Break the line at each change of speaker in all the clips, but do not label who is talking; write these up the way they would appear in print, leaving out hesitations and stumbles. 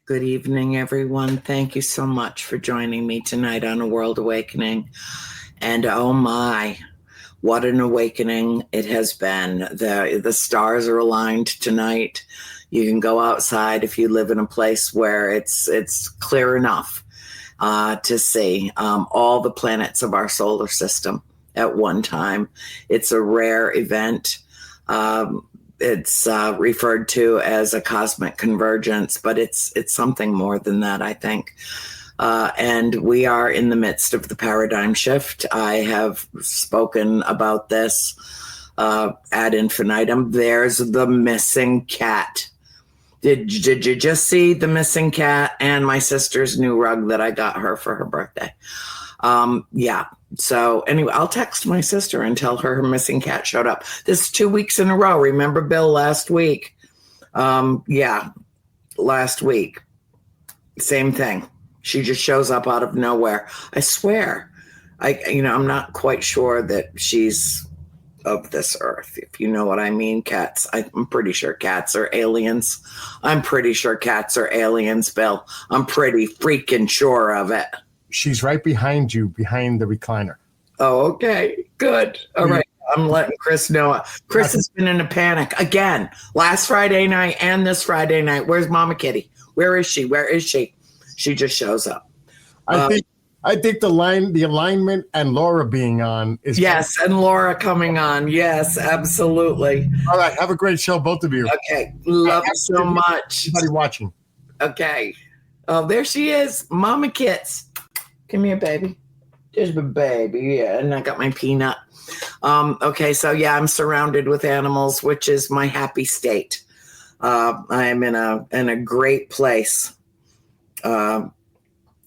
Good evening, everyone. Thank you so much for joining me tonight on A World Awakening. And oh my, what an awakening it has been. The stars are aligned tonight. You can go outside if you live in a place where it's clear enough to see all the planets of our solar system at one time. It's a rare event. It's referred to as a cosmic convergence, but it's something more than that, I think. And we are in the midst of the paradigm shift. I have spoken about this ad infinitum. There's the missing cat. Did you just see the missing cat and my sister's new rug that I got her for her birthday? Yeah. So anyway, I'll text my sister and tell her missing cat showed up. This is 2 weeks in a row. Remember Bill last week? Yeah, last week. Same thing. She just shows up out of nowhere. I swear. I'm not quite sure that she's of this earth, if you know what I mean. Cats. I'm pretty sure cats are aliens. I'm pretty sure cats are aliens, Bill. I'm pretty freaking sure of it.
She's right behind you, behind the recliner.
Oh, okay. Good. All right. I'm letting Chris know. Chris has been in a panic again. Last Friday night and this Friday night. Where's Mama Kitty? Where is she? Where is she? She just shows up.
I think the alignment and Laura being on is
and Laura coming on. Yes, absolutely.
All right. Have a great show, both of you.
Okay. Love you so much.
Everybody watching.
Okay. Oh, there she is. Mama Kits. Come here, baby. There's my baby. Yeah, and I got my peanut. Okay, so yeah, I'm surrounded with animals, which is my happy state. I am in a great place right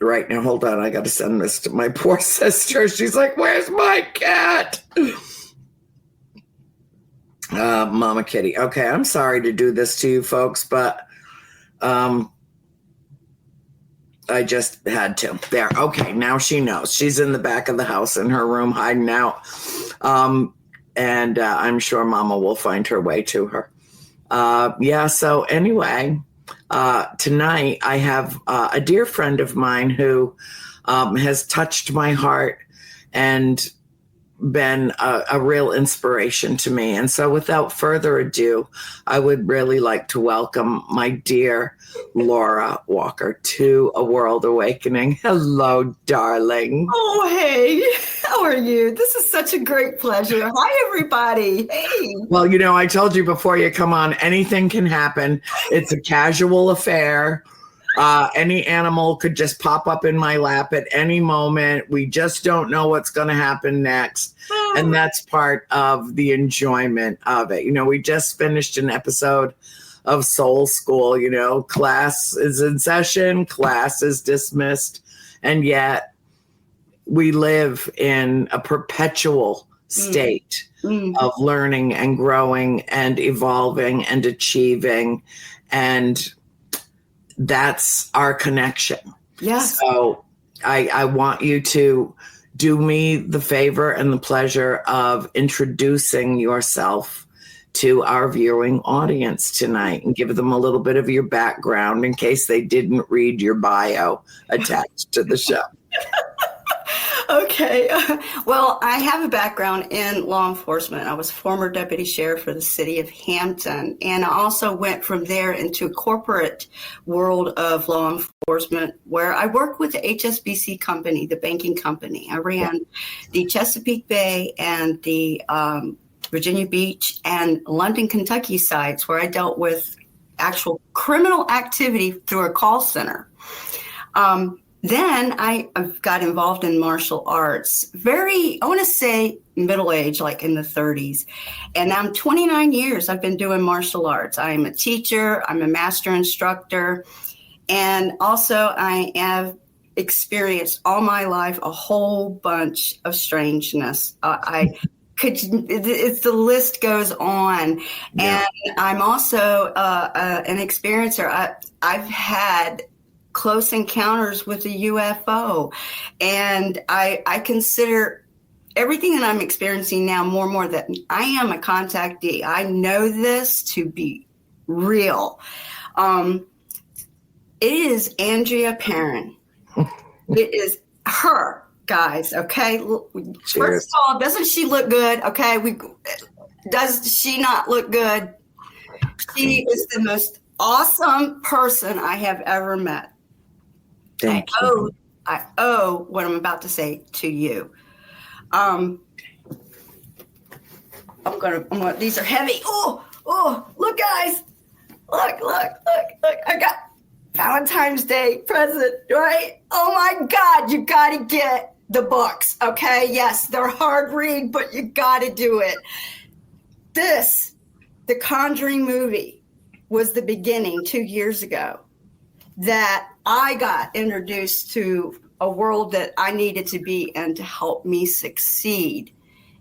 now. Hold on, I got to send this to my poor sister. She's like, "Where's my cat?" Mama Kitty. Okay, I'm sorry to do this to you folks, but I just had to. There. Okay. Now she knows. She's in the back of the house in her room hiding out. And I'm sure Mama will find her way to her. So anyway, tonight I have a dear friend of mine who has touched my heart and been a real inspiration to me. And so without further ado, I would really like to welcome my dear Laura Walker to A World Awakening. Hello, darling.
Oh, hey, how are you? This is such a great pleasure. Hi, everybody. Hey.
Well, I told you before you come on, anything can happen. It's a casual affair. Any animal could just pop up in my lap at any moment. We just don't know what's going to happen next. And that's part of the enjoyment of it. We just finished an episode of Soul School. Class is in session, class is dismissed. And yet we live in a perpetual state of learning and growing and evolving and achieving. And that's our connection.
Yes.
So I want you to do me the favor and the pleasure of introducing yourself to our viewing audience tonight and give them a little bit of your background in case they didn't read your bio attached to the show.
Okay. Well, I have a background in law enforcement. I was former deputy sheriff for the city of Hampton, and I also went from there into a corporate world of law enforcement where I worked with the HSBC company, the banking company. I ran the Chesapeake Bay and the Virginia Beach and London, Kentucky sites where I dealt with actual criminal activity through a call center. Then I got involved in martial arts, I want to say middle age, like in the 30s. And I'm 29 years I've been doing martial arts. I'm a teacher, I'm a master instructor, and also I have experienced all my life a whole bunch of strangeness. The list goes on. Yeah. And I'm also an experiencer. I've had close encounters with a UFO. And I consider everything that I'm experiencing now more and more that I am a contactee. I know this to be real. It is Andrea Perrin. It is her, guys. Okay.
Cheers.
First of all, doesn't she look good? Okay. Does she not look good? She is the most awesome person I have ever met.
Thank you.
I owe what I'm about to say to you. These are heavy. Oh, look, guys. Look. I got Valentine's Day present, right? Oh my God, you got to get the books, okay? Yes, they're hard read, but you got to do it. The Conjuring movie was the beginning 2 years ago that I got introduced to a world that I needed to be in to help me succeed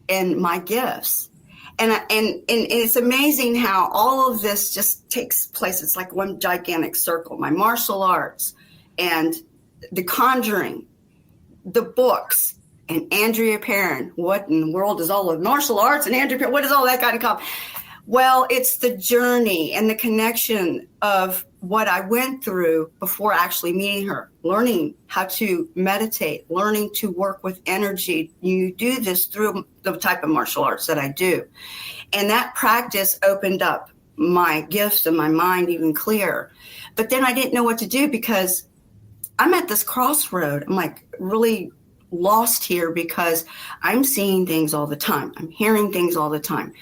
in my gifts. And it's amazing how all of this just takes place. It's like one gigantic circle. My martial arts and The Conjuring, the books, and Andrea Perrin. What in the world is all of martial arts and Andrea Perrin? What is all that got in common? Well, it's the journey and the connection of what I went through before actually meeting her, learning how to meditate, learning to work with energy. You do this through the type of martial arts that I do. And that practice opened up my gifts and my mind even clearer. But then I didn't know what to do because I'm at this crossroad. I'm like really lost here because I'm seeing things all the time. I'm hearing things all the time.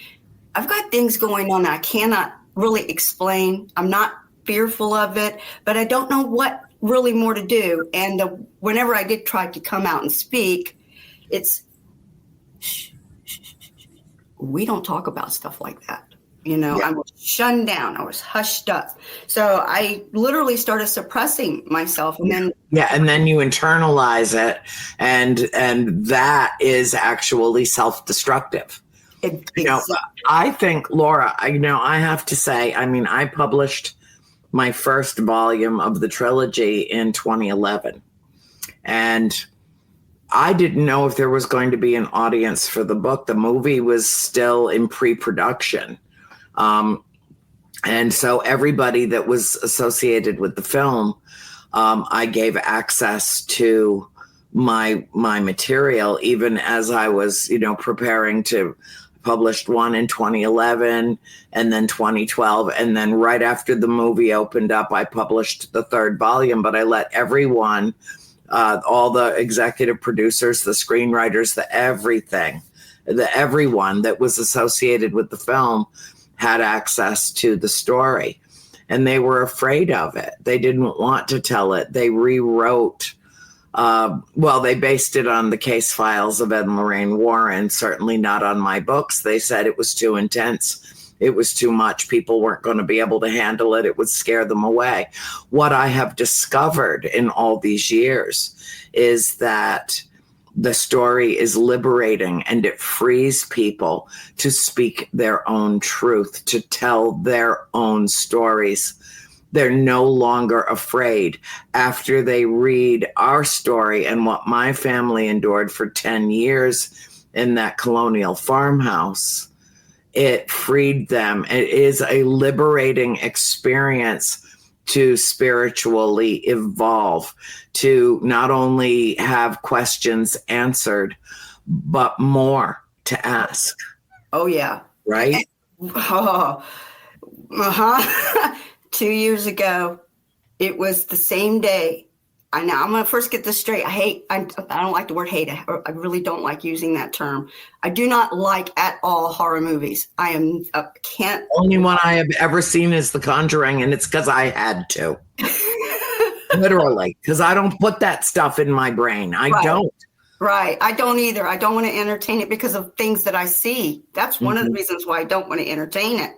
I've got things going on that I cannot really explain. I'm not fearful of it, but I don't know what really more to do. And whenever I did try to come out and speak, it's, shh, we don't talk about stuff like that. You know, I was shunned down. I was hushed up. So I literally started suppressing myself. And then
and then you internalize it. And that is actually self-destructive. You know, I think, Laura, I have to say, I published my first volume of the trilogy in 2011. And I didn't know if there was going to be an audience for the book. The movie was still in pre-production. And so everybody that was associated with the film, I gave access to my material, even as I was, preparing to published one in 2011 and then 2012. And then right after the movie opened up, I published the third volume, but I let everyone, all the executive producers, the screenwriters, everyone that was associated with the film had access to the story. And they were afraid of it. They didn't want to tell it. They rewrote. They based it on the case files of Ed and Lorraine Warren, certainly not on my books. They said it was too intense. It was too much. People weren't going to be able to handle it. It would scare them away. What I have discovered in all these years is that the story is liberating and it frees people to speak their own truth, to tell their own stories. They're no longer afraid. After they read our story and what my family endured for 10 years in that colonial farmhouse, it freed them. It is a liberating experience to spiritually evolve, to not only have questions answered, but more to ask.
Oh, yeah.
Right?
Oh, 2 years ago, it was the same day. I'm going to first get this straight. I don't like the word hate. I really don't like using that term. I do not like at all horror movies. Can't.
Only one I have ever seen is The Conjuring, and it's because I had to. Literally, because I don't put that stuff in my brain. I don't.
Right. I don't either. I don't want to entertain it because of things that I see. That's one of the reasons why I don't want to entertain it.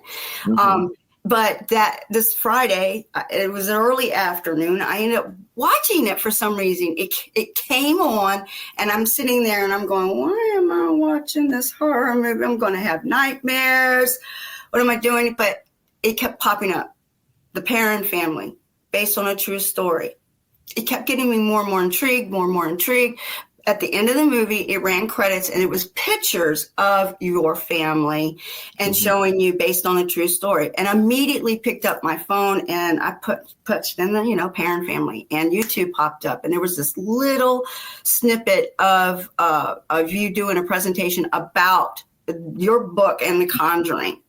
But this Friday, it was an early afternoon. I ended up watching it for some reason. It came on, and I'm sitting there, and I'm going, why am I watching this horror movie? I'm going to have nightmares. What am I doing? But it kept popping up. The Perrin family, based on a true story. It kept getting me more and more intrigued, at the end of the movie, it ran credits and it was pictures of your family and showing you based on a true story. And I immediately picked up my phone and I put in the, parent family, and YouTube popped up. And there was this little snippet of you doing a presentation about your book and The Conjuring.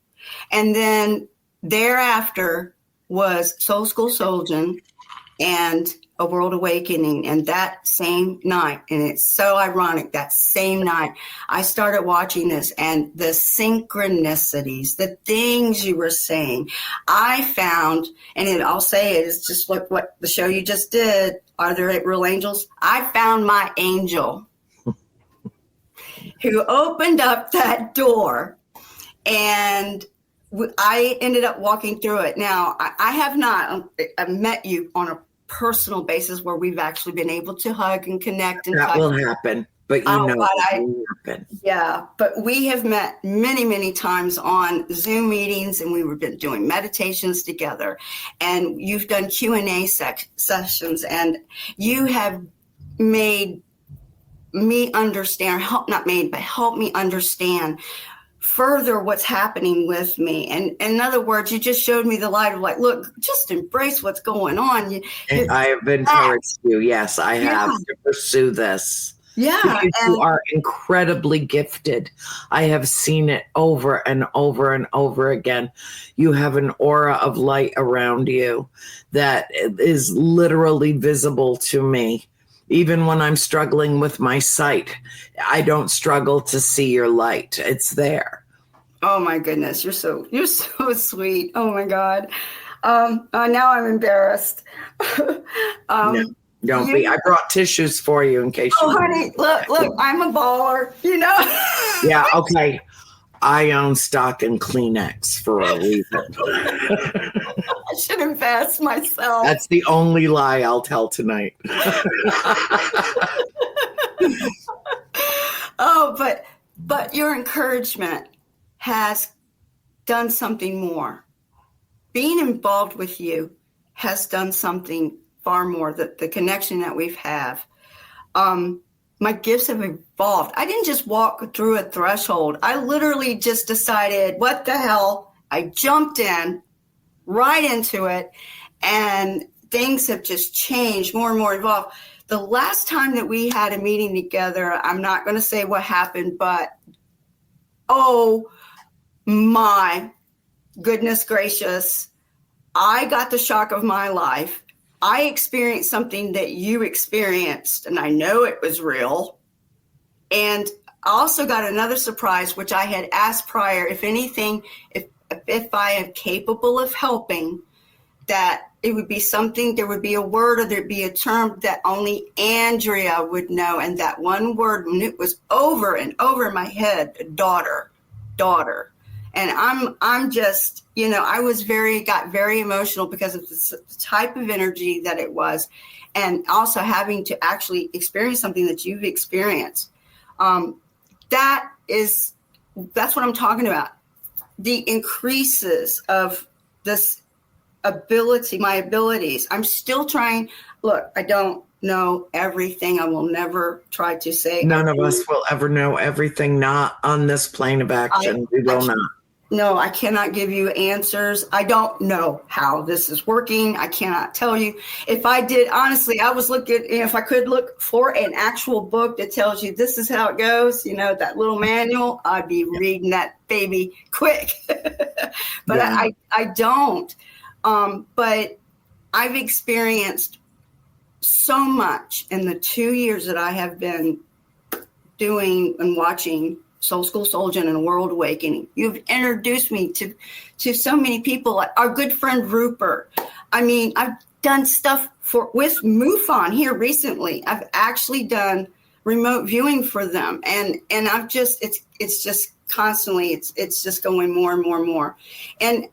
And then thereafter was Soul School Soldier and A World Awakening. And that same night, and it's so ironic, that same night, I started watching this, and the synchronicities, the things you were saying, I found, and I'll say it, it's just like what the show you just did, Are There Real Angels? I found my angel who opened up that door, and I ended up walking through it. Now, I have not, I've met you on a personal basis where we've actually been able to hug and connect. And
that will happen, but will happen.
Yeah, but we have met many, many times on Zoom meetings, and we've been doing meditations together, and you've done Q&A sessions, and you have made me understand, help me understand further what's happening with me. And in other words, you just showed me the light of like, look, just embrace what's going on.
And I have encouraged you. Yes, I have to pursue this.
Yeah.
Because you are incredibly gifted. I have seen it over and over and over again. You have an aura of light around you that is literally visible to me. Even when I'm struggling with my sight, I don't struggle to see your light. It's there.
Oh my goodness, you're so sweet. Oh my God. Now I'm embarrassed.
No, don't be. I brought tissues for you in case.
Oh, honey, look, I'm a baller.
Yeah. Okay. I own stock in Kleenex for a reason.
I should invest myself.
That's the only lie I'll tell tonight.
Oh, but your encouragement has done something more. Being involved with you has done something far more. The connection that we've have. My gifts have evolved. I didn't just walk through a threshold. I literally just decided, what the hell? I jumped in right into it, and things have just changed, more and more evolved. The last time that we had a meeting together, I'm not going to say what happened, but oh my goodness gracious, I got the shock of my life. I experienced something that you experienced, and I know it was real. And I also got another surprise, which I had asked prior, if anything, if I am capable of helping, that it would be something, there would be a word or there'd be a term that only Andrea would know. And that one word, when it was over and over in my head, daughter. And I'm just, I got very emotional because of the type of energy that it was, and also having to actually experience something that you've experienced. That's what I'm talking about. The increases of this ability, my abilities. I'm still trying. Look, I don't know everything. I will never try to say.
None of us will ever know everything, not on this plane of action. We will not.
No, I cannot give you answers. I don't know how this is working. I cannot tell you. If I did, honestly, I was looking, if I could look for an actual book that tells you this is how it goes, that little manual, I'd be reading that baby quick. But yeah. I don't. But I've experienced so much in the 2 years that I have been doing and watching Soul School Soldier and A World Awakening. You've introduced me to so many people, like our good friend Rupert. I mean, I've done stuff with MUFON here recently. I've actually done remote viewing for them, and I've just it's just constantly it's just going more and more and more, and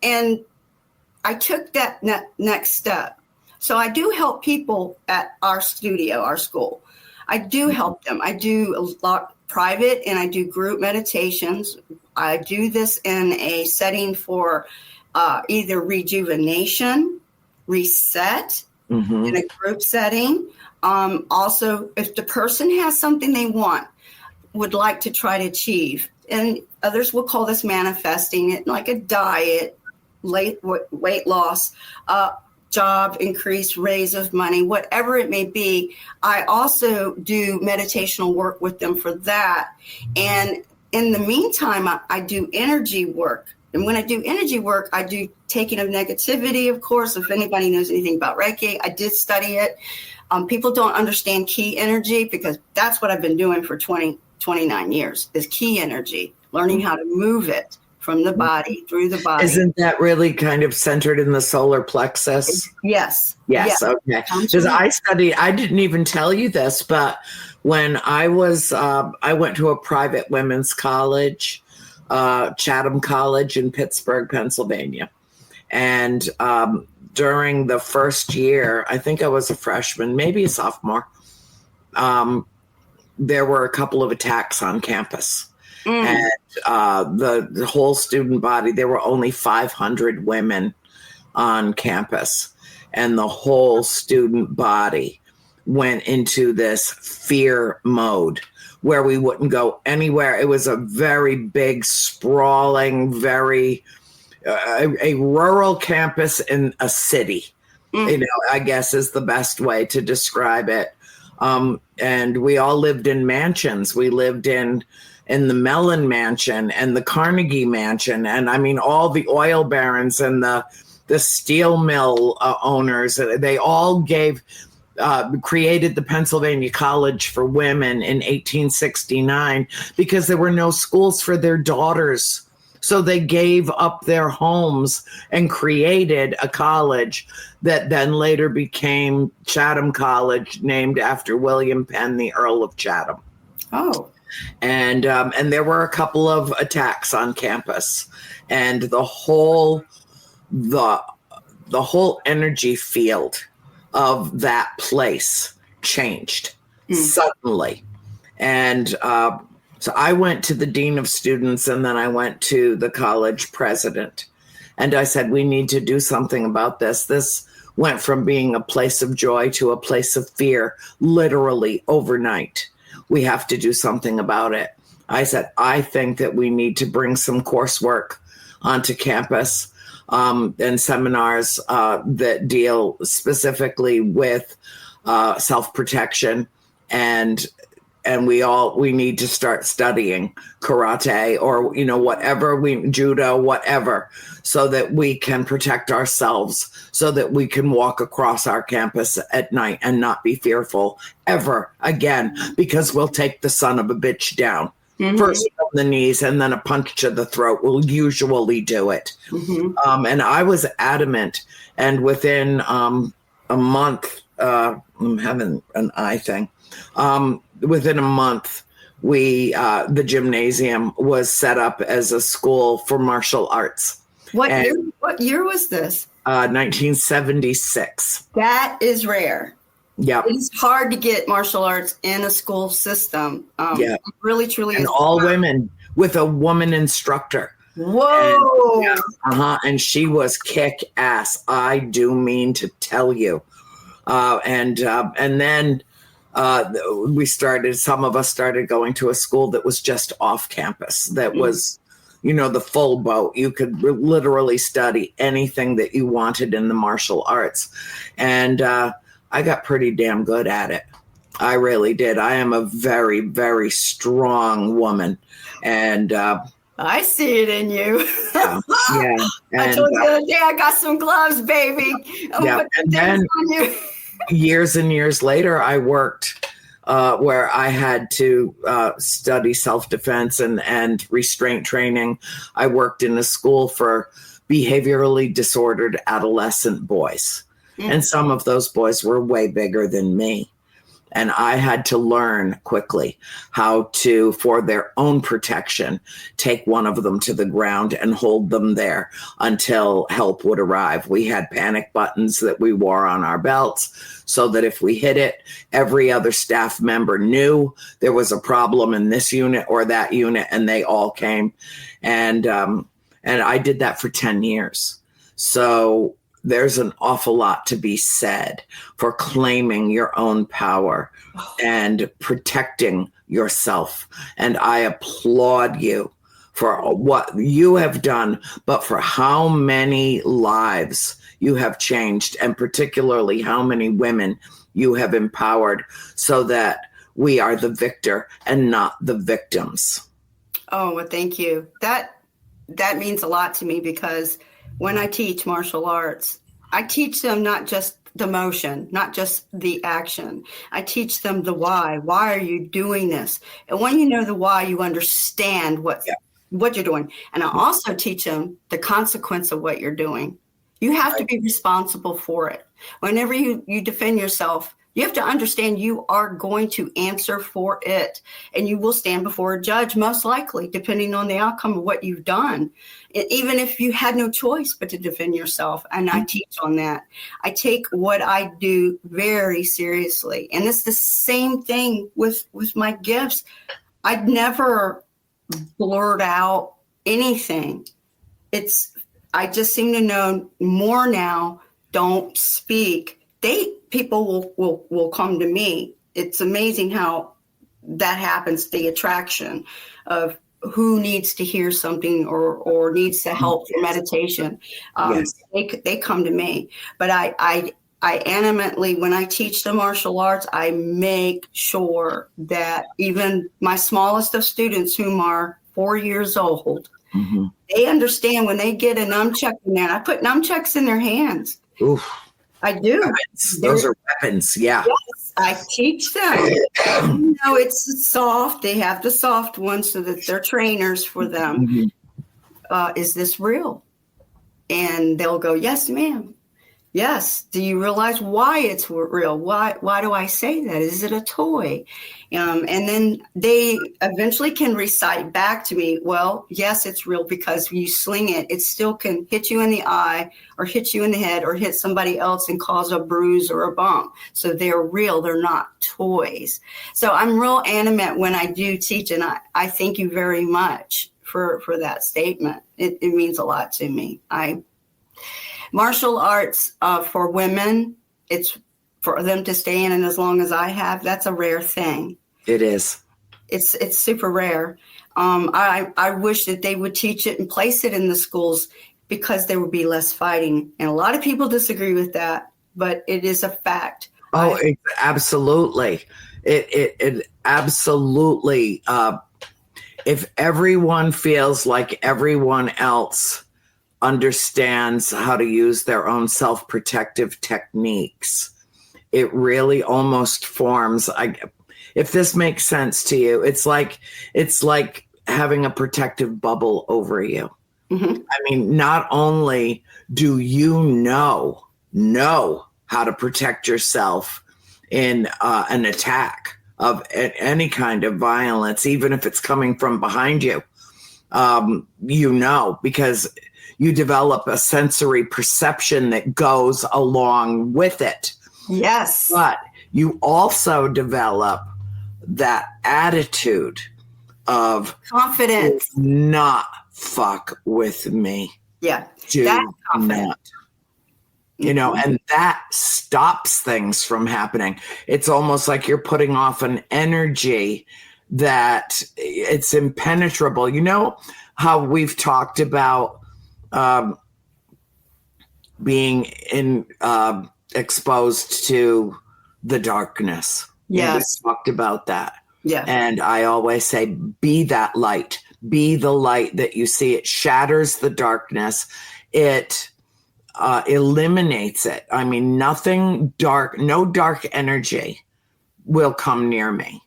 I took that next step. So I do help people at our studio, our school. I do help them. I do a lot private, and I do group meditations. I do this in a setting for either rejuvenation, reset, in a group setting. Also, if the person has something they would like to try to achieve, and others will call this manifesting it, like a diet, weight loss, job increase, raise of money, whatever it may be. I also do meditational work with them for that. And in the meantime, I do energy work. And when I do energy work, I do taking of negativity, of course. If anybody knows anything about Reiki, I did study it. People don't understand key energy, because that's what I've been doing for 29 years, is key energy, learning how to move it from the body, through the body.
Isn't that really kind of centered in the solar plexus?
Yes.
Okay. Because I didn't even tell you this, but when I went to a private women's college, Chatham College in Pittsburgh, Pennsylvania. And during the first year, I think I was a freshman, maybe a sophomore, there were a couple of attacks on campus. And the whole student body, there were only 500 women on campus, and the whole student body went into this fear mode where we wouldn't go anywhere. It was a very big, sprawling, very a rural campus in a city, I guess is the best way to describe it. And we all lived in mansions. We lived in the Mellon Mansion and the Carnegie Mansion. And I mean, all the oil barons and the steel mill owners, they all created the Pennsylvania College for Women in 1869 because there were no schools for their daughters. So they gave up their homes and created a college that then later became Chatham College, named after William Penn, the Earl of Chatham.
Oh.
And there were a couple of attacks on campus, and the whole energy field of that place changed suddenly. And so I went to the dean of students, and then I went to the college president, and I said, we need to do something about this. This went from being a place of joy to a place of fear, literally overnight. We have to do something about it. I said, I think that we need to bring some coursework onto campus and seminars that deal specifically with self-protection, and we need to start studying karate or whatever, judo, whatever, so that we can protect ourselves, so that we can walk across our campus at night and not be fearful ever again, because we'll take the son of a bitch down. First on the knees and then a punch to the throat will usually do it. And I was adamant, and within a month, I'm having an eye thing. Within a month, the gymnasium was set up as a school for martial arts.
What year was this?
1976.
That is rare.
Yeah,
it's hard to get martial arts in a school system. Really, truly,
and all women with a woman instructor.
Whoa!
And she was kick ass. I do mean to tell you. And then some of us started going to a school that was just off campus, that was, the full boat. You could literally study anything that you wanted in the martial arts. And I got pretty damn good at it. I really did. I am a very, very strong woman. And
I see it in you.
Yeah. And,
I told you the other day, I got some gloves, baby.
And then years and years later, I worked where I had to study self-defense and restraint training. I worked in a school for behaviorally disordered adolescent boys. And some of those boys were way bigger than me. And I had to learn quickly how to, for their own protection, take one of them to the ground and hold them there until help would arrive. We had panic buttons that we wore on our belts so that if we hit it, every other staff member knew there was a problem in this unit or that unit, and they all came. And I did that for 10 years. So there's an awful lot to be said for claiming your own power and protecting yourself. And I applaud you for what you have done, but for how many lives you have changed, and particularly how many women you have empowered so that we are the victor and not the victims.
Oh, well, thank you. That means a lot to me, because when I teach martial arts, I teach them not just the motion, not just the action. I teach them the why. Why are you doing this? And when you know the why, you understand what you're doing. And I also teach them the consequence of what you're doing. You have to be responsible for it. Whenever you defend yourself, you have to understand you are going to answer for it, and you will stand before a judge, most likely, depending on the outcome of what you've done, even if you had no choice but to defend yourself. And I teach on that. I take what I do very seriously. And it's the same thing with my gifts. I'd never blurt out anything. I just seem to know more now. Don't speak. People will come to me. It's amazing how that happens, the attraction of who needs to hear something or needs to help for meditation. They come to me. But I animately, when I teach the martial arts, I make sure that even my smallest of students, whom are 4 years old, they understand when they get a nunchuck in there. I put nunchucks in their hands.
Oof.
I do.
Those are weapons. Yeah.
Yes, I teach them. It's soft. They have the soft ones so that they're trainers for them. Is this real? And they'll go, yes, ma'am. Yes. Do you realize why it's real? Why do I say that? Is it a toy? And then they eventually can recite back to me, well, yes, it's real, because when you sling it, it still can hit you in the eye or hit you in the head or hit somebody else and cause a bruise or a bump. So they're real. They're not toys. So I'm real animate when I do teach. And I thank you very much for that statement. It means a lot to me. Martial arts for women, it's for them to stay in, and as long as I have, that's a rare thing.
It is.
It's super rare. I wish that they would teach it and place it in the schools, because there would be less fighting. And a lot of people disagree with that, but it is a fact.
Oh, absolutely. It absolutely. If everyone feels like everyone else understands how to use their own self-protective techniques, it really almost forms, if this makes sense to you, it's like having a protective bubble over you. I mean, not only do you know how to protect yourself in an attack of any kind of violence, even if it's coming from behind you, because you develop a sensory perception that goes along with it.
Yes.
But you also develop that attitude of
confidence.
Not fuck with me.
Yeah.
Do not. And that stops things from happening. It's almost like you're putting off an energy that it's impenetrable. You know how we've talked about being exposed to the darkness.
Yes.
We talked about that.
Yeah.
And I always say, be that light. Be the light that you see. It shatters the darkness. It eliminates it. I mean, nothing dark, no dark energy will come near me.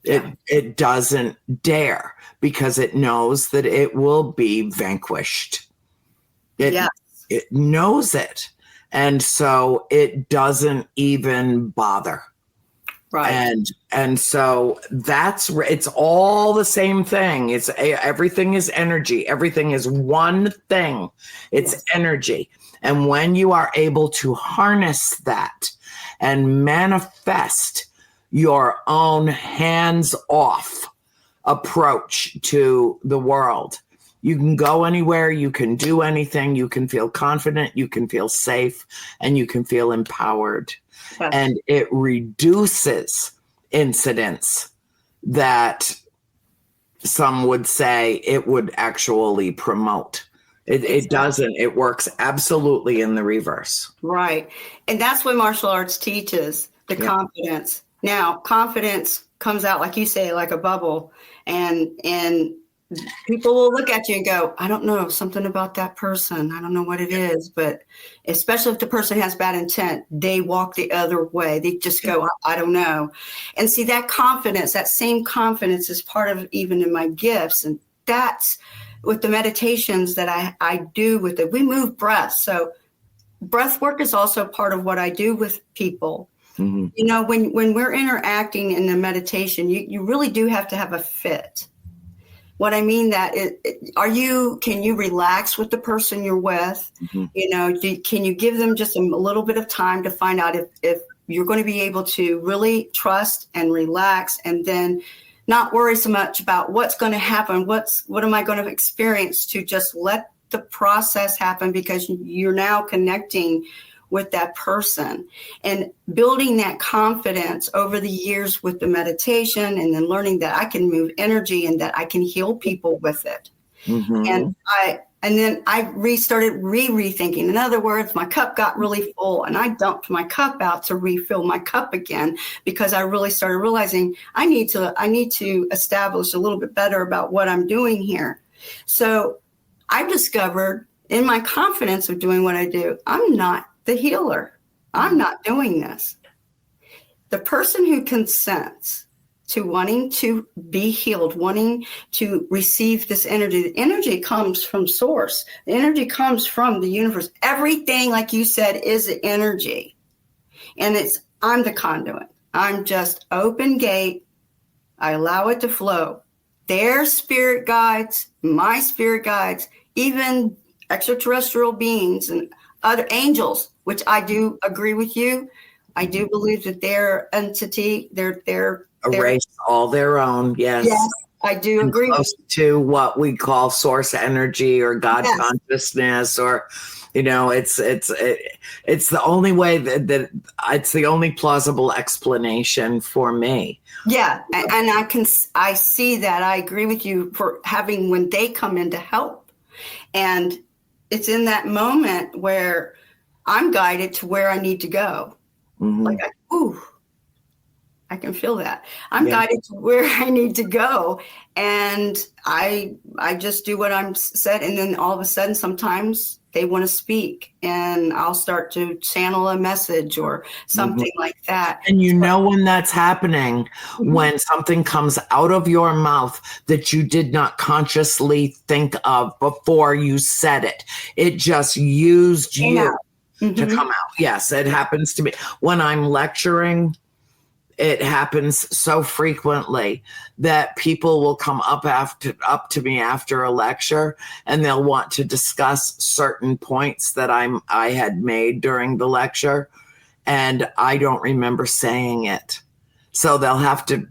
It doesn't dare, because it knows that it will be vanquished. It knows it. And so it doesn't even bother.
Right.
And so it's all the same thing. Everything is energy. Everything is one thing. It's energy. And when you are able to harness that and manifest your own hands-off approach to the world, You can go anywhere, you can do anything, you can feel confident, you can feel safe, and you can feel empowered.
Yes.
And it reduces incidents that some would say it would actually promote. It doesn't. It works absolutely in the reverse.
Right. And that's what martial arts teaches, the confidence. Now, confidence comes out, like you say, like a bubble. And people will look at you and go, I don't know, something about that person. I don't know what it is. But especially if the person has bad intent, they walk the other way. They just go, I don't know. And see, that confidence, that same confidence is part of even in my gifts. And that's with the meditations that I do with it. We move breath. So breath work is also part of what I do with people. Mm-hmm. You know, when we're interacting in the meditation, you really do have to have a fit. What I mean that can you relax with the person you're with? Mm-hmm. You know, can you give them just a little bit of time to find out if you're going to be able to really trust and relax, and then not worry so much about what's going to happen, what am I going to experience, to just let the process happen, because you're now connecting with that person and building that confidence over the years with the meditation, and then learning that I can move energy and that I can heal people with it. Mm-hmm. And then I restarted rethinking. In other words, my cup got really full, and I dumped my cup out to refill my cup again, because I really started realizing I need to establish a little bit better about what I'm doing here. So I discovered in my confidence of doing what I do, I'm not the healer. I'm not doing this. The person who consents to wanting to be healed, wanting to receive this energy. The energy comes from source. The energy comes from the universe. Everything, like you said, is energy. And I'm the conduit. I'm just open gate. I allow it to flow. Their spirit guides, my spirit guides, even extraterrestrial beings and other angels, which I do agree with you. I do believe that they're entity, they're
a race all their own. Yes,
I do agree
close to what we call source energy or God consciousness, or it's the only way that it's the only plausible explanation for me.
Yeah, and I see that. I agree with you for having when they come in to help, and it's in that moment where I'm guided to where I need to go. Mm-hmm. Like, I can feel that. I'm guided to where I need to go. And I just do what I'm said. And then all of a sudden, sometimes they want to speak, and I'll start to channel a message or something like that.
And when that's happening, when something comes out of your mouth that you did not consciously think of before you said it, it just used you to come out. Yes, it happens to me. When I'm lecturing, it happens so frequently that people will come up to me after a lecture, and they'll want to discuss certain points that I had made during the lecture, and I don't remember saying it. So they'll have to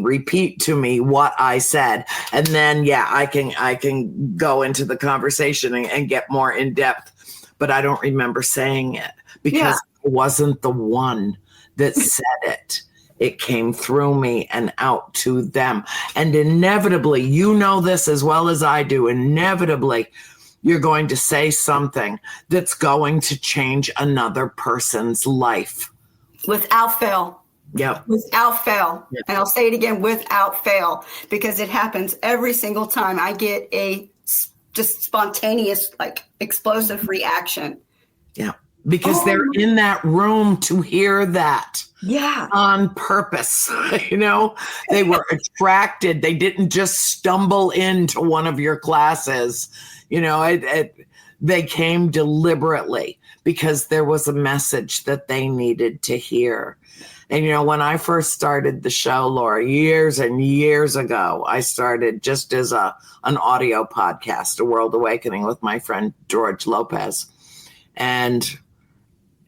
repeat to me what I said, and then I can go into the conversation and get more in depth, but I don't remember saying it because I wasn't the one that said it. It came through me and out to them. And inevitably, this as well as I do, inevitably, you're going to say something that's going to change another person's life. Without fail. Yep.
Without fail. Yep. And I'll say it again, without fail, because it happens every single time I get a just spontaneous, explosive reaction.
Yeah. Because they're in that room to hear that.
Yeah.
On purpose. They were attracted. They didn't just stumble into one of your classes. They came deliberately because there was a message that they needed to hear. And, when I first started the show, Laura, years and years ago, I started just as an audio podcast, A World Awakening, with my friend George Lopez. And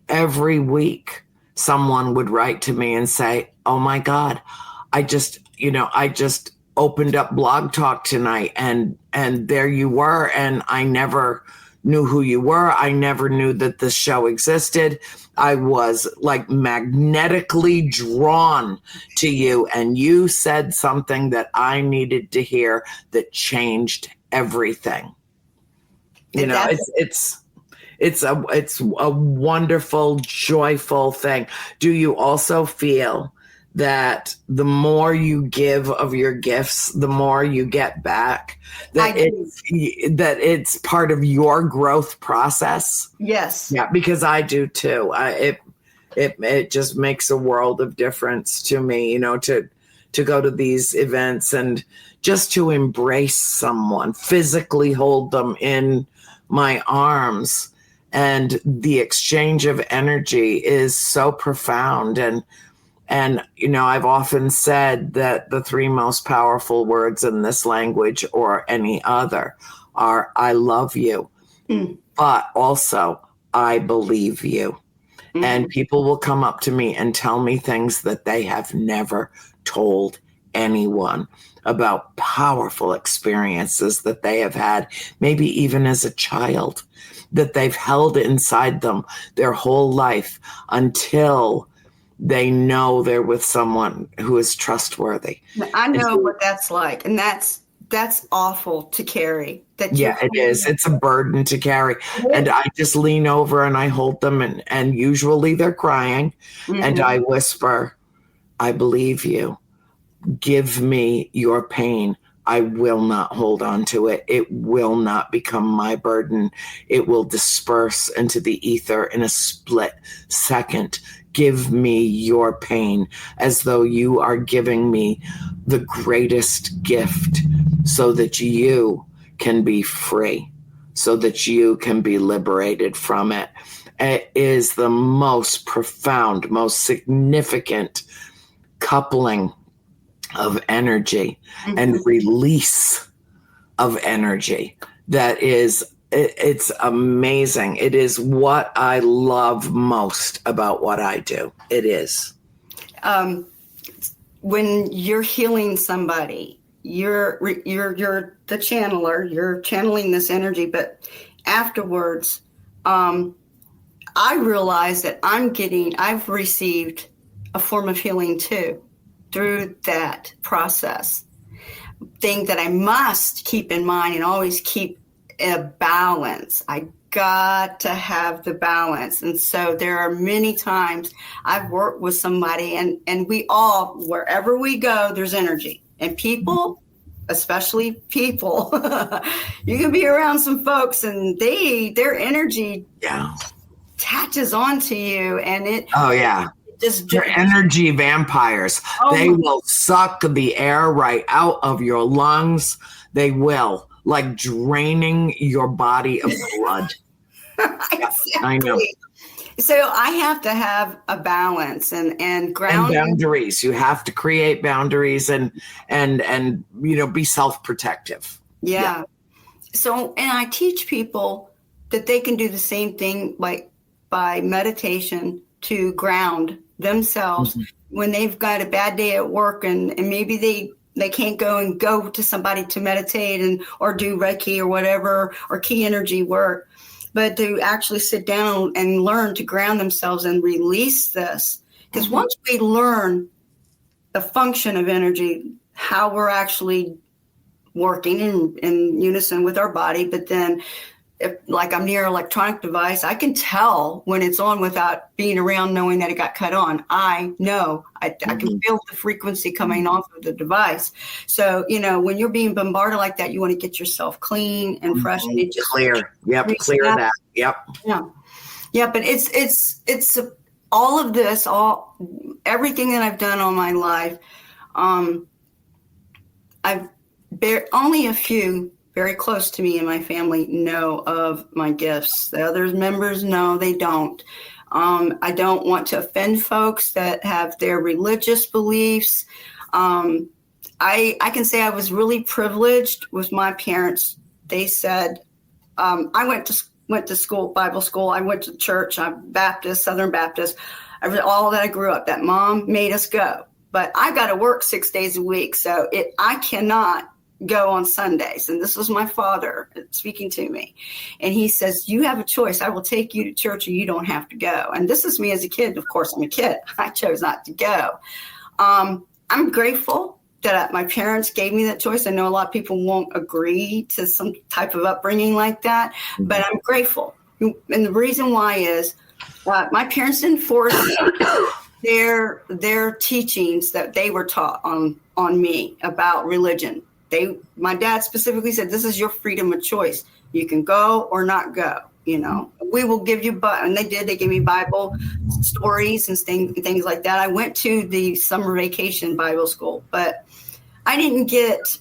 every week, someone would write to me and say, oh my God, I just opened up Blog Talk tonight, and there you were, and I never knew who you were. I never knew that this show existed. I was like magnetically drawn to you, and you said something that I needed to hear that changed everything. You know, it's a wonderful, joyful thing. Do you also feel that the more you give of your gifts, the more you get back? That it's part of your growth process?
Yes.
Yeah, because I do too. It just makes a world of difference to me, you know, to go to these events and just to embrace someone, physically hold them in my arms. And the exchange of energy is so profound. And, you know, I've often said that the three most powerful words in this language or any other are, I love you, but also I believe you. Mm-hmm. And people will come up to me and tell me things that they have never told anyone about, powerful experiences that they have had, maybe even as a child, that they've held inside them their whole life until they know they're with someone who is trustworthy.
I know what that's like. And that's awful to carry.
Yeah, it is. It's a burden to carry. And I just lean over and I hold them, and usually they're crying. Mm-hmm. And I whisper, I believe you. Give me your pain. I will not hold on to it. It will not become my burden. It will disperse into the ether in a split second. Give me your pain, as though you are giving me the greatest gift so that you can be free, so that you can be liberated from it. It is the most profound, most significant coupling of energy and release of energy that is, it's amazing. It is what I love most about what I do. It is.
When you're healing somebody, you're the channeler, you're channeling this energy, but afterwards, I realize that I've received a form of healing too, through that process. Thing that I must keep in mind and always keep a balance. I got to have the balance. And so there are many times I've worked with somebody, and we all, wherever we go, there's energy. And people, especially people, you can be around some folks and their energy attaches onto you, and they're
energy vampires. They will suck the air right out of your lungs. They will, like draining your body of blood.
Exactly.
I know.
So I have to have a balance and ground.
And boundaries. You have to create boundaries and you know, be self-protective.
Yeah. So, and I teach people that they can do the same thing by meditation to ground themselves when they've got a bad day at work and maybe they can't go to somebody to meditate or do Reiki or whatever, or key energy work, but to actually sit down and learn to ground themselves and release this. Because once we learn the function of energy, how we're actually working in unison with our body, but then if, like, I'm near an electronic device, I can tell when it's on without being around knowing that it got cut on. I know. I can feel the frequency coming off of the device. So, you know, when you're being bombarded like that, you want to get yourself clean and fresh. And it just
clear. Yep. Clear that. Yep.
Yeah. Yeah. But it's all of this, everything that I've done all my life. Only a few very close to me and my family know of my gifts. The other members, no, they don't. I don't want to offend folks that have their religious beliefs. I can say I was really privileged with my parents. They said, I went to school, Bible school. I went to church. I'm Baptist, Southern Baptist. All that I grew up, that mom made us go. but I got to work 6 days a week. So I cannot go on Sundays. And this was my father speaking to me. And he says, you have a choice. I will take you to church or you don't have to go. And this is me as a kid. Of course, I'm a kid. I chose not to go. I'm grateful that my parents gave me that choice. I know a lot of people won't agree to some type of upbringing like that, but I'm grateful. And the reason why is my parents didn't force their teachings that they were taught on me about religion. My dad specifically said, this is your freedom of choice. You can go or not go. We will give you, and they did. They gave me Bible stories and things like that. I went to the summer vacation Bible school, but I didn't get,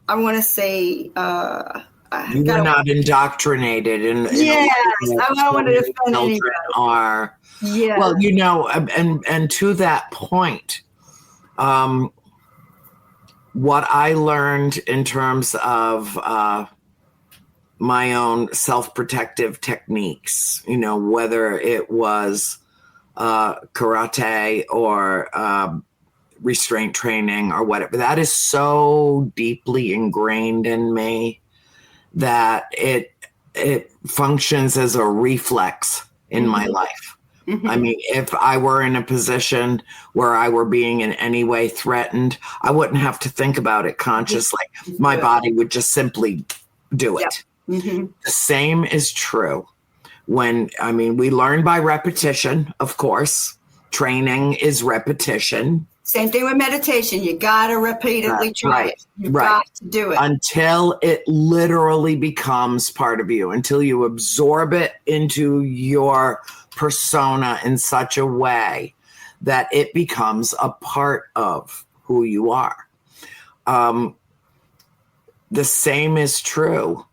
I want to say,
you were not indoctrinated.
Yes, I don't want to offend anybody.
Are. Yeah. Well, and to that point, what I learned in terms of my own self-protective techniques, whether it was karate or restraint training or whatever, that is so deeply ingrained in me that it functions as a reflex in my life. Mm-hmm. I mean, if I were in a position where I were being in any way threatened, I wouldn't have to think about it consciously. My body would just simply do it. Yep. Mm-hmm. The same is true we learn by repetition, of course. Training is repetition.
Same thing with meditation. You got to repeatedly try it. You've got to do it.
Until it literally becomes part of you, until you absorb it into your persona in such a way that it becomes a part of who you are. The same is true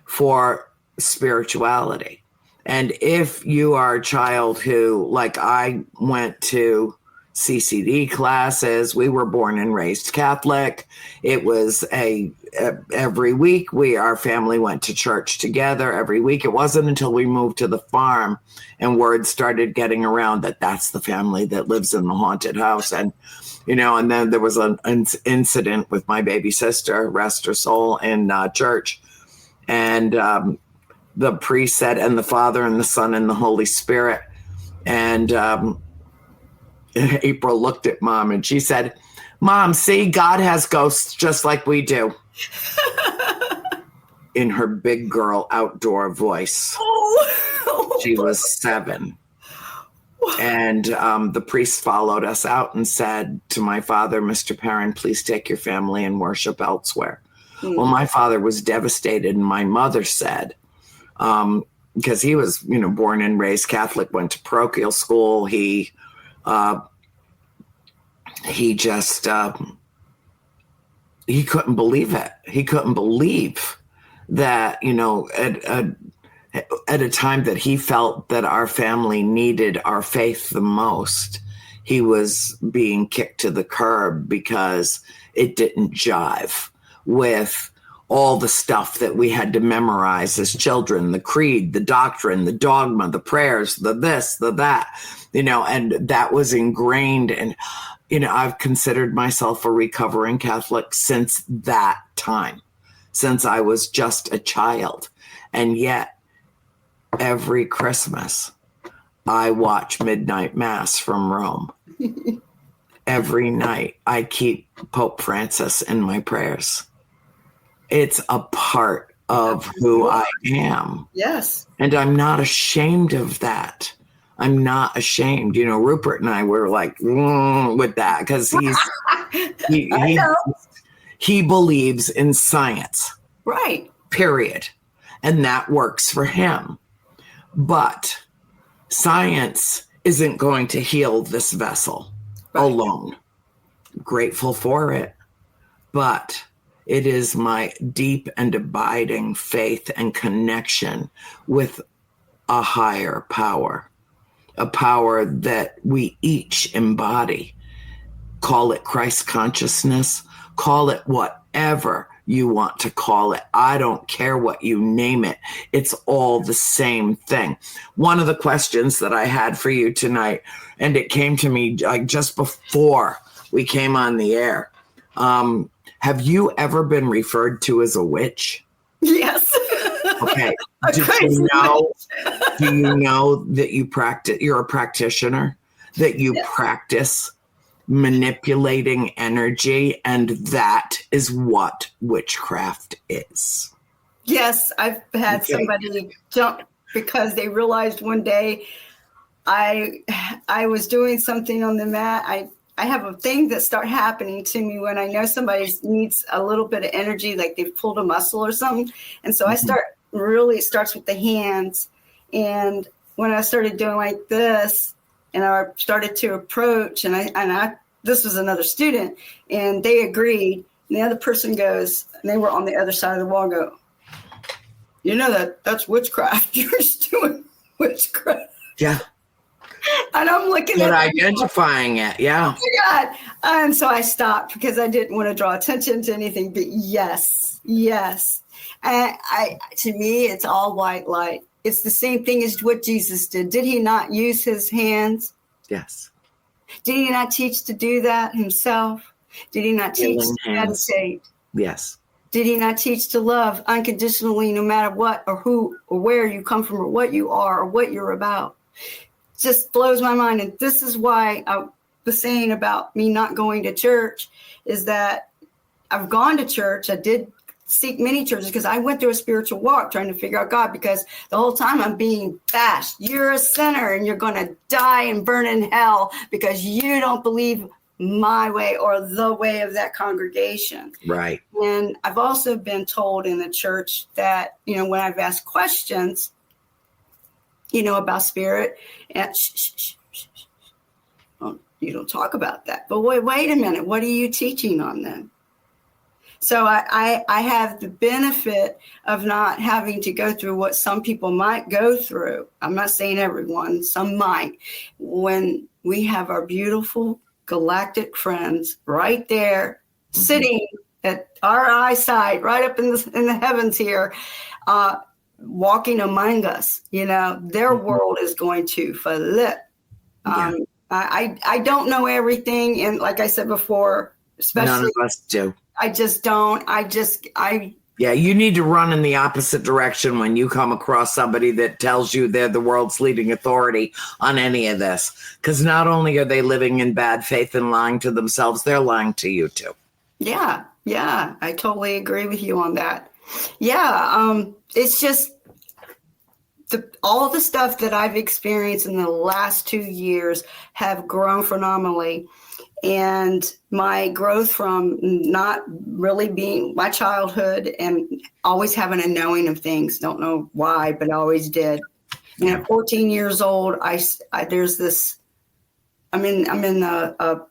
for spirituality. And if you are a child who, like I went to CCD classes, we were born and raised Catholic. It was every week our family went to church together every week. It wasn't until we moved to the farm and word started getting around that that's the family that lives in the haunted house. And, and then there was an incident with my baby sister, rest her soul, in church. And the priest said, and the Father and the Son and the Holy Spirit. And April looked at Mom and she said, Mom, see, God has ghosts just like we do. In her big girl outdoor voice. She was 7. And the priest followed us out and said to my father, Mr. Perrin, please take your family and worship elsewhere. Mm. Well, my father was devastated. And my mother said, because he was, born and raised Catholic, went to parochial school. He just, he couldn't believe it. He couldn't believe that, at a time that he felt that our family needed our faith the most, he was being kicked to the curb because it didn't jive with all the stuff that we had to memorize as children, the creed, the doctrine, the dogma, the prayers, the this, the that, and that was ingrained. And, I've considered myself a recovering Catholic since that time, since I was just a child. And yet every Christmas I watch midnight mass from Rome. Every night I keep Pope Francis in my prayers. It's a part of who I am.
Yes.
And I'm not ashamed of that. I'm not ashamed. Rupert and I were like, with that, because he believes in science.
Right.
Period. And that works for him. But science isn't going to heal this vessel alone. Grateful for it. But it is my deep and abiding faith and connection with a higher power, a power that we each embody. Call it Christ consciousness, call it whatever you want to call it. I don't care what you name it. It's all the same thing. One of the questions that I had for you tonight, and it came to me like just before we came on the air. Have you ever been referred to as a witch?
Yes.
Okay. Do you know that you're a practitioner, that you practice manipulating energy, and that is what witchcraft is?
Yes, I've had somebody jump because they realized one day I was doing something on the mat. I have a thing that start happening to me when I know somebody needs a little bit of energy, like they've pulled a muscle or something. And so I start, really it starts with the hands. And when I started doing like this, and I started to approach, and I this was another student, and they agreed. And the other person goes, and they were on the other side of the wall, go, you know that's witchcraft. You're just doing witchcraft.
Yeah.
And I'm looking
But
at
identifying it, yeah.
Oh my God. And so I stopped because I didn't want to draw attention to anything. But yes. And to me, it's all white light. It's the same thing as what Jesus did. Did he not use his hands?
Yes.
Did he not teach to do that himself? Did he not teach to meditate?
Yes.
Did he not teach to love unconditionally, no matter what or who or where you come from or what you are or what you're about? Just blows my mind. And this is why I was saying about me not going to church, is that I've gone to church. I did seek many churches because I went through a spiritual walk trying to figure out God, because the whole time I'm being bashed. You're a sinner and you're going to die and burn in hell because you don't believe my way or the way of that congregation.
Right.
And I've also been told in the church that, when I've asked questions, about spirit, and well, you don't talk about that. But wait a minute. What are you teaching on then? So I have the benefit of not having to go through what some people might go through. I'm not saying everyone, some might, when we have our beautiful galactic friends right there, sitting at our eyesight, right up in the heavens here, walking among us. Their world is going to flip. I don't know everything, and like I said before, especially
none of us do.
I just don't.
Yeah, you need to run in the opposite direction when you come across somebody that tells you they're the world's leading authority on any of this. Because not only are they living in bad faith and lying to themselves, they're lying to you too.
Yeah, I totally agree with you on that. Yeah, it's just all the stuff that I've experienced in the last 2 years have grown phenomenally. And my growth from not really being my childhood and always having a knowing of things, don't know why, but I always did. And at 14 years old, there's this, I'm in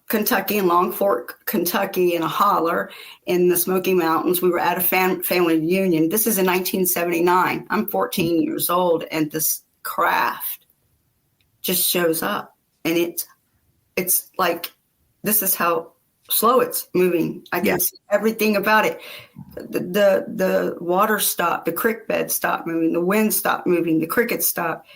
Kentucky, in Long Fork, Kentucky, in a holler in the Smoky Mountains. We were at a family reunion. This is in 1979. I'm 14 years old, and this craft just shows up, and it's like, this is how slow it's moving. I can see everything about it. The water stopped, the creek bed stopped moving, the wind stopped moving, the crickets stopped.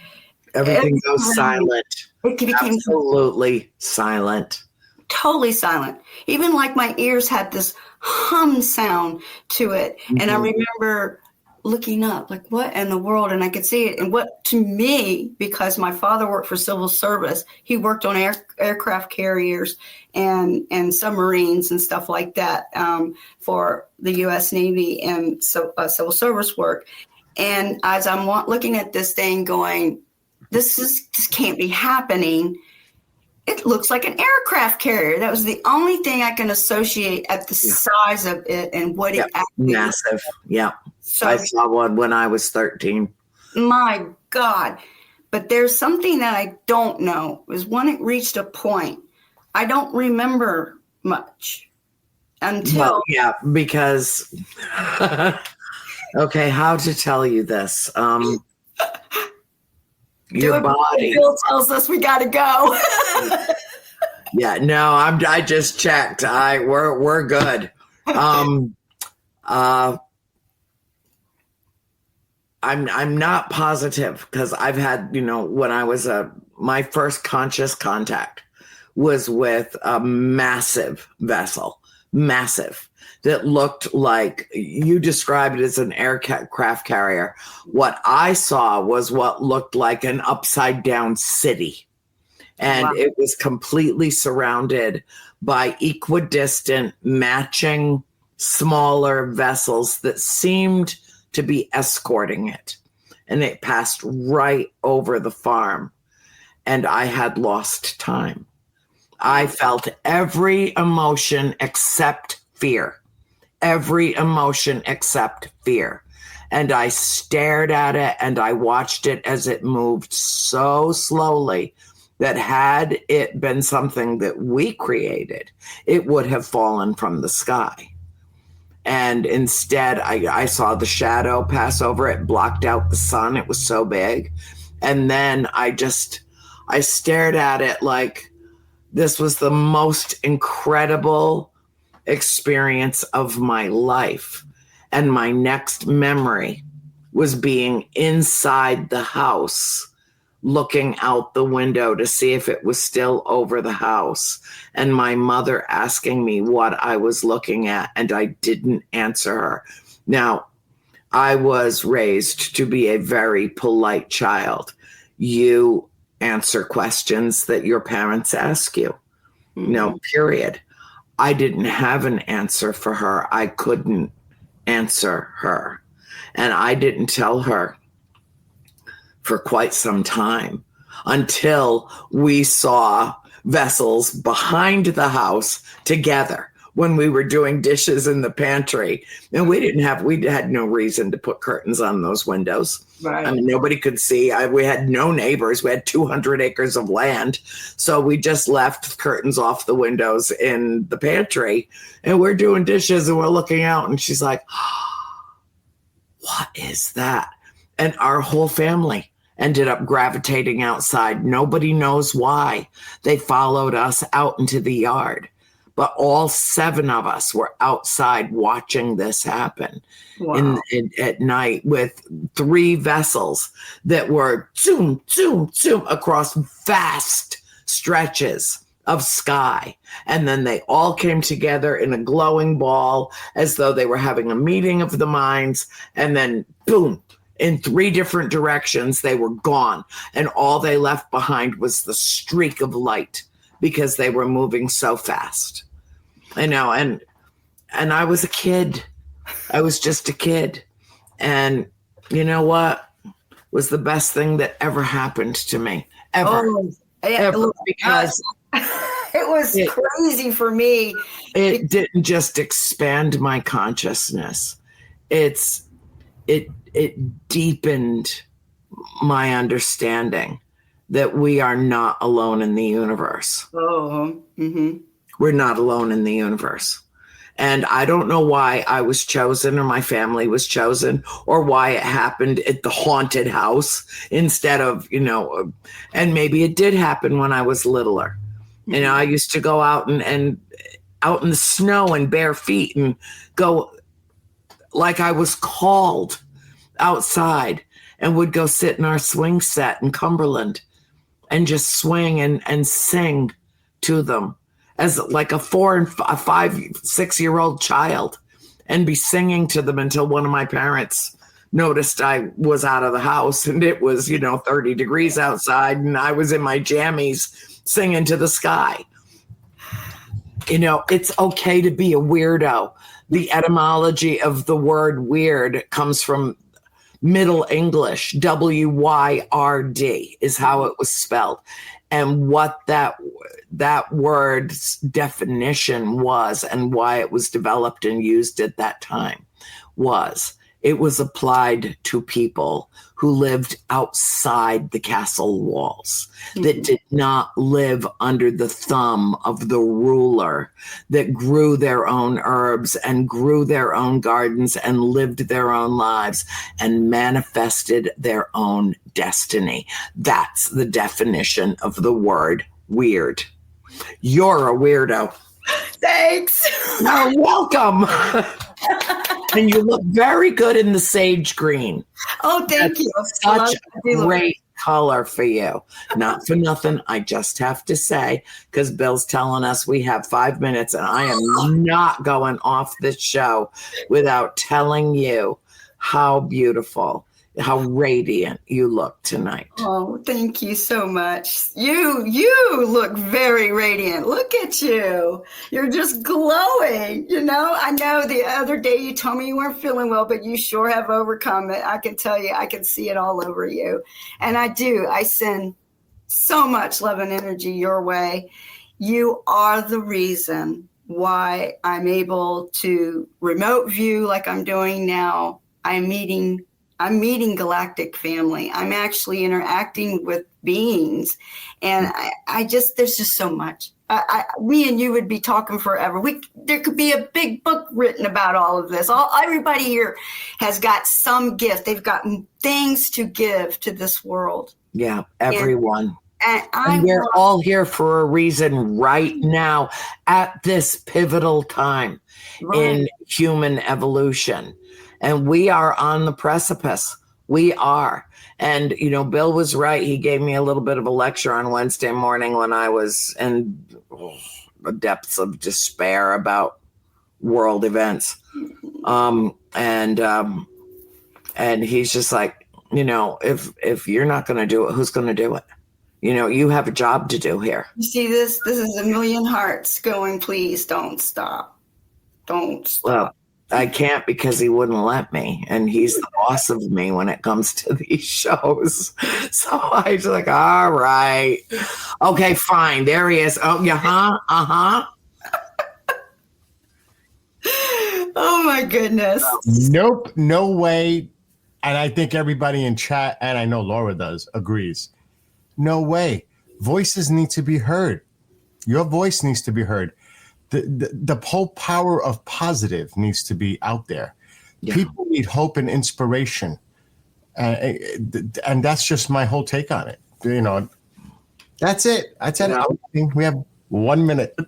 Everything goes silent.
It became
absolutely silent.
Totally silent. Even like my ears had this hum sound to it. Mm-hmm. And I remember looking up, like, what in the world? And I could see it. And what, to me, because my father worked for civil service, he worked on aircraft carriers and submarines and stuff like that for the U.S. Navy and civil service work. And as I'm looking at this thing going, this can't be happening. It looks like an aircraft carrier. That was the only thing I can associate at the size of it and what it actually
massive. Yeah.
So,
I saw one when I was 13.
My God. But there's something that I don't know, is when it reached a point, I don't remember much until.
Well, yeah, because, okay, how to tell you this? Your body.
Bill tells us we got to go.
Yeah, no, I just checked. We're good. I'm not positive because I've had, when I was my first conscious contact was with a massive vessel, massive, that looked like you described it as an aircraft carrier. What I saw was what looked like an upside down city. And
Wow.
It was completely surrounded by equidistant, matching, smaller vessels that seemed to be escorting it. And it passed right over the farm. And I had lost time. I felt every emotion except fear. Every emotion except fear. And I stared at it and I watched it as it moved so slowly that had it been something that we created, it would have fallen from the sky. And instead, I saw the shadow pass over it, blocked out the sun. It was so big. And then I stared at it like this was the most incredible experience of my life. And my next memory was being inside the house, looking out the window to see if it was still over the house, and my mother asking me what I was looking at, and I didn't answer her. Now, I was raised to be a very polite child. You answer questions that your parents ask you. Mm-hmm. No, period. I didn't have an answer for her. I couldn't answer her. And I didn't tell her for quite some time until we saw vessels behind the house together when we were doing dishes in the pantry. And we had no reason to put curtains on those windows. Right. I mean, nobody could see. We had no neighbors. We had 200 acres of land. So we just left curtains off the windows in the pantry, and we're doing dishes and we're looking out, and she's like, what is that? And our whole family ended up gravitating outside. Nobody knows why. They followed us out into the yard. But all 7 of us were outside watching this happen. Wow. At night with 3 vessels that were zoom, zoom, zoom across vast stretches of sky. And then they all came together in a glowing ball as though they were having a meeting of the minds. And then boom, in 3 different directions, they were gone. And all they left behind was the streak of light because they were moving so fast. I know. And I was a kid. I was just a kid. And you know what was the best thing that ever happened to me? Ever. Ever. Because
it was crazy for me.
It didn't just expand my consciousness. It deepened my understanding that we are not alone in the universe. Oh, mm-hmm. We're not alone in the universe. And I don't know why I was chosen or my family was chosen or why it happened at the haunted house instead of, and maybe it did happen when I was littler. Mm-hmm. I used to go out and out in the snow and bare feet and go like I was called outside and would go sit in our swing set in Cumberland and just swing and sing to them as like a 4 and 5, 6-year-old child and be singing to them until one of my parents noticed I was out of the house and it was, 30 degrees outside and I was in my jammies singing to the sky. It's okay to be a weirdo. The etymology of the word weird comes from Middle English. WYRD is how it was spelled. And what that word's definition was and why it was developed and used at that time was it was applied to people who lived outside the castle walls, that did not live under the thumb of the ruler, that grew their own herbs and grew their own gardens and lived their own lives and manifested their own destiny. That's the definition of the word weird. You're a weirdo.
Thanks.
You're welcome. And you look very good in the sage green.
Oh, thank you.
Such a great color for you. Not for nothing. I just have to say, because Bill's telling us we have 5 minutes, and I am not going off this show without telling you how beautiful, how radiant you look tonight.
Oh, thank you so much. You look very radiant. Look at you. You're just glowing. I know the other day you told me you weren't feeling well, but you sure have overcome it. I can tell you, I can see it all over you. And I do. I send so much love and energy your way. You are the reason why I'm able to remote view like I'm doing now. I'm meeting galactic family. I'm actually interacting with beings. And there's just so much. Me and you would be talking forever. There could be a big book written about all of this. Everybody here has got some gift. They've got things to give to this world.
Yeah, everyone. And we're all here for a reason right now at this pivotal time in human evolution. And we are on the precipice. We are. And, Bill was right. He gave me a little bit of a lecture on Wednesday morning when I was in the depths of despair about world events. And he's just like, if you're not going to do it, who's going to do it? You have a job to do here.
You see this? This is a million hearts going, please don't stop. Don't stop.
Well, I can't because he wouldn't let me. And he's the boss of me when it comes to these shows. So I was like, all right. Okay, fine. There he is. Oh, yeah, uh-huh.
Oh, my goodness.
Nope, no way. And I think everybody in chat, and I know Laura does, agrees. No way. Voices need to be heard. Your voice needs to be heard. The whole power of positive needs to be out there. Yeah. People need hope and inspiration. And that's just my whole take on it. That's it. I said we have 1 minute.
All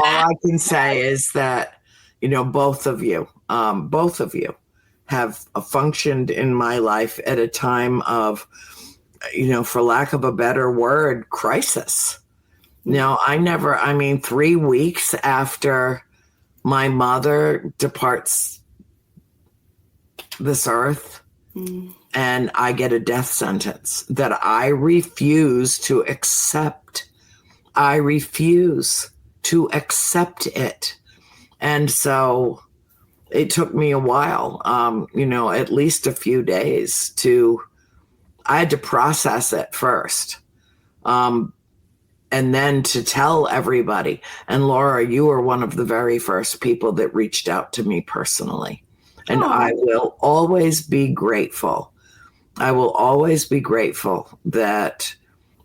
I can say is that, both of you have functioned in my life at a time of, for lack of a better word, crisis. No, 3 weeks after my mother departs this earth and I get a death sentence that I refuse to accept. I refuse to accept it. And so it took me a while, at least a few days I had to process it first. And then to tell everybody. And Laura, you were one of the very first people that reached out to me personally. And I will always be grateful. I will always be grateful that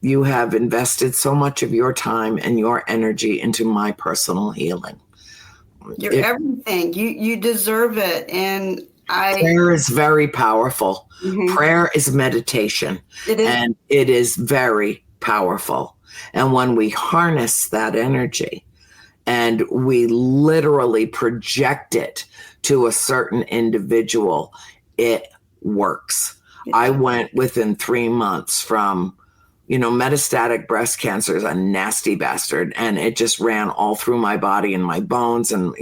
you have invested so much of your time and your energy into my personal healing.
You're everything. You deserve it. And
prayer is very powerful. Mm-hmm. Prayer is meditation.
It is.
And it is very powerful. And when we harness that energy and we literally project it to a certain individual, it works. Yeah. I went within 3 months from, metastatic breast cancer is a nasty bastard. And it just ran all through my body and my bones and,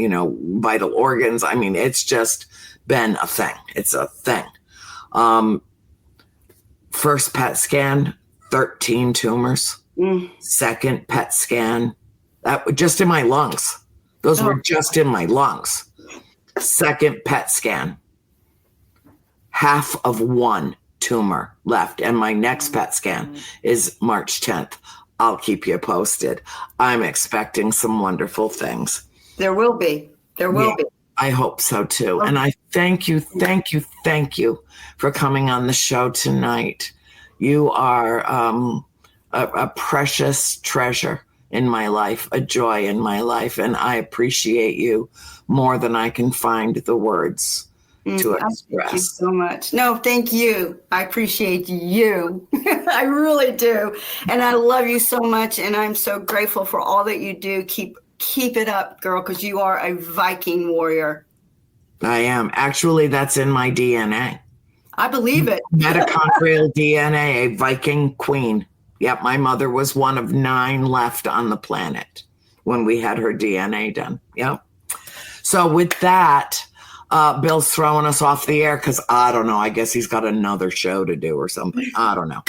vital organs. It's just been a thing. It's a thing. First PET scan, 13 tumors. Second PET scan, that was just in my lungs. Those were just in my lungs. Second PET scan, half of one tumor left. And my next PET scan is March 10th. I'll keep you posted. I'm expecting some wonderful things.
There will be. There will be.
I hope so too. Okay. And I thank you for coming on the show tonight. You are a precious treasure in my life, a joy in my life. And I appreciate you more than I can find the words to express.
Thank you so much. No, thank you. I appreciate you. I really do. And I love you so much. And I'm so grateful for all that you do. Keep it up, girl, because you are a Viking warrior.
I am. Actually, that's in my DNA.
I believe it.
Mitochondrial DNA, a Viking queen. Yep, my mother was one of 9 left on the planet when we had her DNA done. Yep. So with that, Bill's throwing us off the air because I don't know. I guess he's got another show to do or something. I don't know.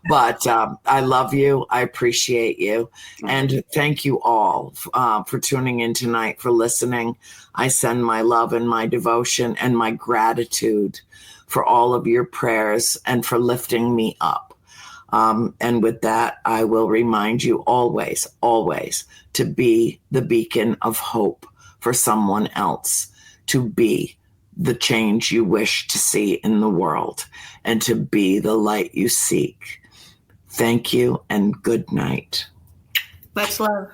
But I love you. I appreciate you. And thank you all for tuning in tonight, for listening. I send my love and my devotion and my gratitude for all of your prayers and for lifting me up. And with that, I will remind you always, always to be the beacon of hope for someone else, to be the change you wish to see in the world, and to be the light you seek. Thank you and good night.
Much love.